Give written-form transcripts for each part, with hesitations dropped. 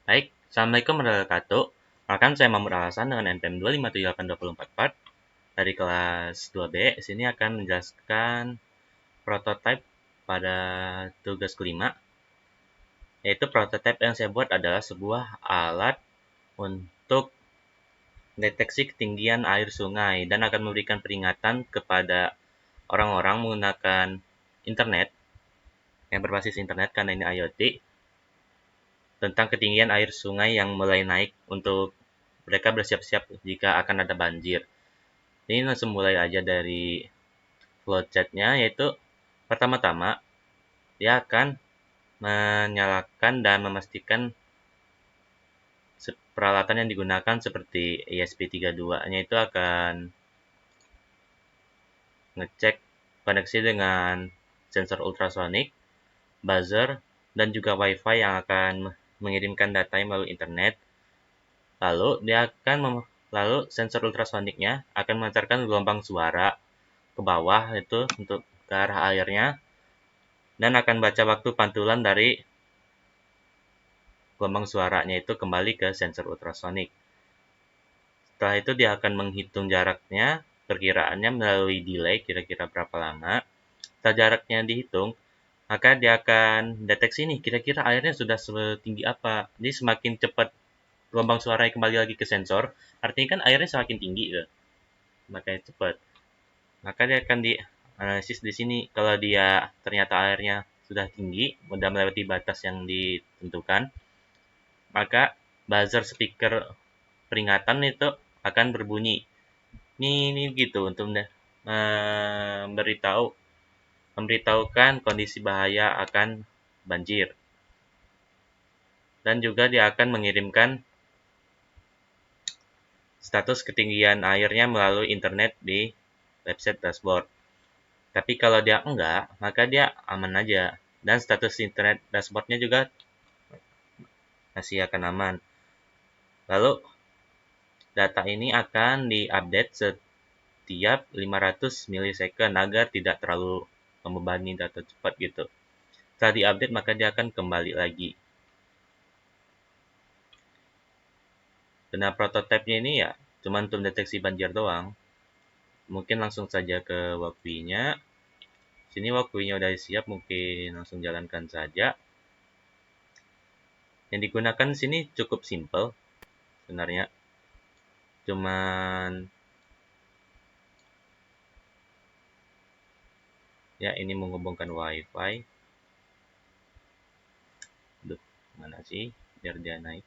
Baik, Assalamualaikum warahmatullahi wabarakatuh. Perkenalkan saya Mahmud Al-Hasan dengan NPM 2578244 dari kelas 2B. Sini akan menjelaskan prototipe pada tugas kelima, yaitu prototipe yang saya buat adalah sebuah alat untuk deteksi ketinggian air sungai dan akan memberikan peringatan kepada orang-orang menggunakan internet yang berbasis internet karena ini IoT tentang ketinggian air sungai yang mulai naik untuk mereka bersiap-siap jika akan ada banjir. Ini langsung mulai aja dari flowchart-nya, yaitu pertama-tama dia akan menyalakan dan memastikan peralatan yang digunakan seperti ESP32-nya itu akan ngecek koneksi dengan sensor ultrasonik, buzzer, dan juga WiFi yang akan mengirimkan data melalui internet. Lalu sensor ultrasoniknya akan memancarkan gelombang suara ke bawah itu untuk ke arah airnya dan akan baca waktu pantulan dari gelombang suaranya itu kembali ke sensor ultrasonik. Setelah itu dia akan menghitung jaraknya, perkiraannya melalui delay kira-kira berapa lama. Setelah jaraknya dihitung, maka dia akan deteksi nih kira-kira airnya sudah setinggi apa. Jadi semakin cepat gelombang suara kembali lagi ke sensor, artinya kan airnya semakin tinggi tuh. Makanya cepat. Maka dia akan dianalisis di sini kalau dia ternyata airnya sudah tinggi, sudah melewati batas yang ditentukan, maka buzzer speaker peringatan itu akan berbunyi. Ini gitu untuk memberitahukan kondisi bahaya akan banjir. Dan juga dia akan mengirimkan status ketinggian airnya melalui internet di website dashboard. Tapi kalau dia enggak, maka dia aman aja. Dan status internet dashboardnya juga masih akan aman. Lalu, data ini akan diupdate setiap 500 milisecond agar tidak terlalu membebani data cepat gitu. Setelah diupdate, maka dia akan kembali lagi. Nah, prototipenya ini ya cuma untuk deteksi banjir doang. Mungkin langsung saja ke walkthrough-nya. Sini walkthrough-nya udah siap, mungkin langsung jalankan saja. Yang digunakan di sini cukup simple sebenarnya. Cuman ya ini menghubungkan WiFi. Duh, mana sih biar dia naik.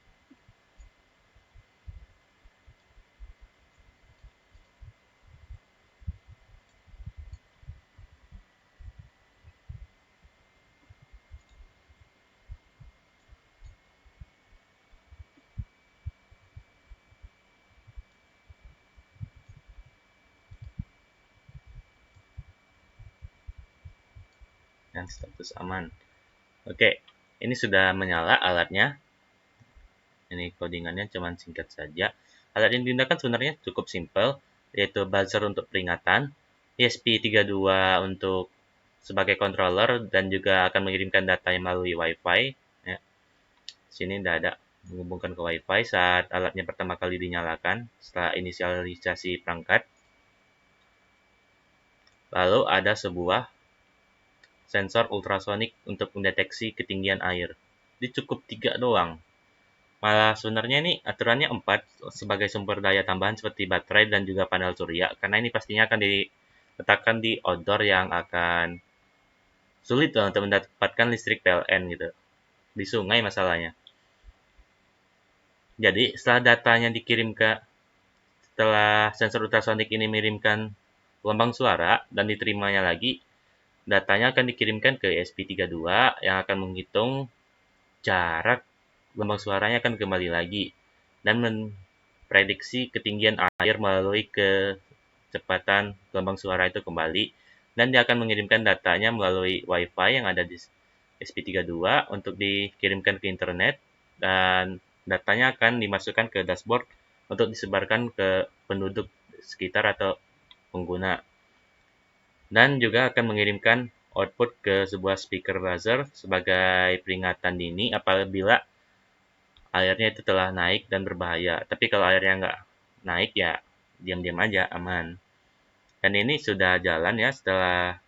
Yang status aman. Oke, ini sudah menyala alatnya. Ini codingannya cuman singkat saja. Alat yang digunakan sebenarnya cukup simple, yaitu buzzer untuk peringatan, ESP32 untuk sebagai controller dan juga akan mengirimkan data melalui WiFi. Ya. Sini tidak ada menghubungkan ke WiFi saat alatnya pertama kali dinyalakan setelah inisialisasi perangkat. Lalu ada sebuah sensor ultrasonik untuk mendeteksi ketinggian air. Ini cukup 3 doang. Malah sebenarnya ini aturannya 4 sebagai sumber daya tambahan seperti baterai dan juga panel surya. Karena ini pastinya akan diletakkan di outdoor yang akan sulit untuk mendapatkan listrik PLN gitu. Di sungai masalahnya. Jadi setelah sensor ultrasonik ini mengirimkan gelombang suara dan diterimanya lagi, datanya akan dikirimkan ke ESP32 yang akan menghitung jarak gelombang suaranya akan kembali lagi dan memprediksi ketinggian air melalui kecepatan gelombang suara itu kembali, dan dia akan mengirimkan datanya melalui WiFi yang ada di SP32 untuk dikirimkan ke internet, dan datanya akan dimasukkan ke dashboard untuk disebarkan ke penduduk sekitar atau pengguna, dan juga akan mengirimkan output ke sebuah speaker buzzer sebagai peringatan dini apabila airnya itu telah naik dan berbahaya. Tapi kalau airnya nggak naik ya diam-diam aja, aman. Dan ini sudah jalan ya setelah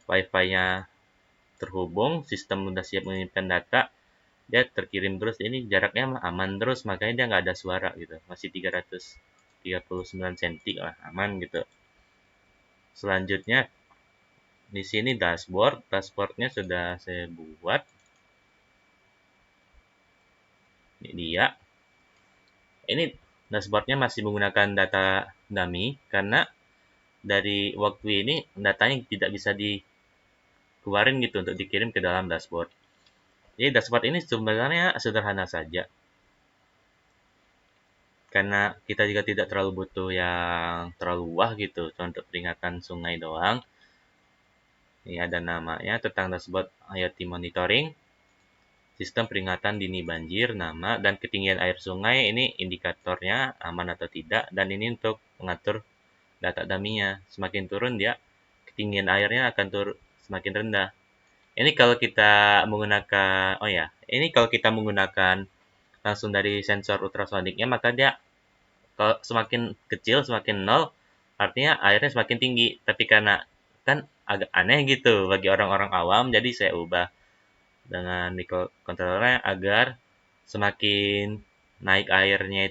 Wi-Fi-nya terhubung, sistem udah siap menyimpan data, dia terkirim terus. Ini jaraknya aman terus, makanya dia nggak ada suara gitu. Masih 339 cm lah, aman gitu. Selanjutnya di sini dashboardnya sudah saya buat. Ini dia. Ini dashboardnya masih menggunakan data dummy karena dari waktu ini datanya tidak bisa dikeluarin gitu untuk dikirim ke dalam dashboard. Jadi dashboard ini sebenarnya sederhana saja karena kita juga tidak terlalu butuh yang terlalu wah gitu, cuma untuk peringatan sungai doang. Ini ada namanya tentang dashboard IoT monitoring, sistem peringatan dini banjir, nama, dan ketinggian air sungai. Ini indikatornya aman atau tidak, dan ini untuk mengatur data dummy-nya. Semakin turun dia, ketinggian airnya akan semakin rendah. Ini kalau kita menggunakan, oh ya, ini kalau kita menggunakan langsung dari sensor ultrasoniknya, maka dia kalau semakin kecil, semakin nol, artinya airnya semakin tinggi. Tapi karena kan agak aneh gitu bagi orang-orang awam, jadi saya ubah dengan microcontrollernya agar semakin naik airnya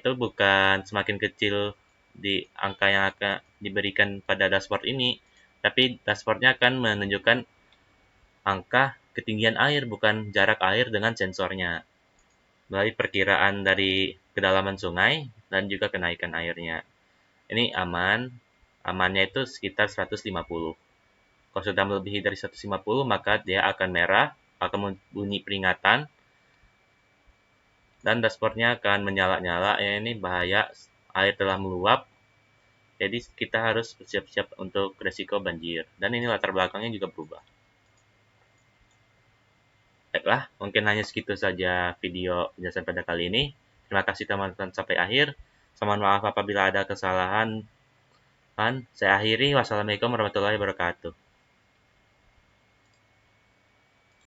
itu bukan semakin kecil di angka yang akan diberikan pada dashboard ini, tapi dashboardnya akan menunjukkan angka ketinggian air, bukan jarak air dengan sensornya, melalui perkiraan dari kedalaman sungai dan juga kenaikan airnya. Ini amannya itu sekitar 150. Kalau sudah melebihi dari 150, maka dia akan merah, akan bunyi peringatan, dan dashboardnya akan menyala-nyala. Ya, ini bahaya, air telah meluap. Jadi kita harus bersiap-siap untuk resiko banjir. Dan ini latar belakangnya juga berubah. Baiklah, mungkin hanya segitu saja video penjelasan pada kali ini. Terima kasih teman-teman sampai akhir. Mohon maaf apabila ada kesalahan. Saya akhiri. Wassalamualaikum warahmatullahi wabarakatuh.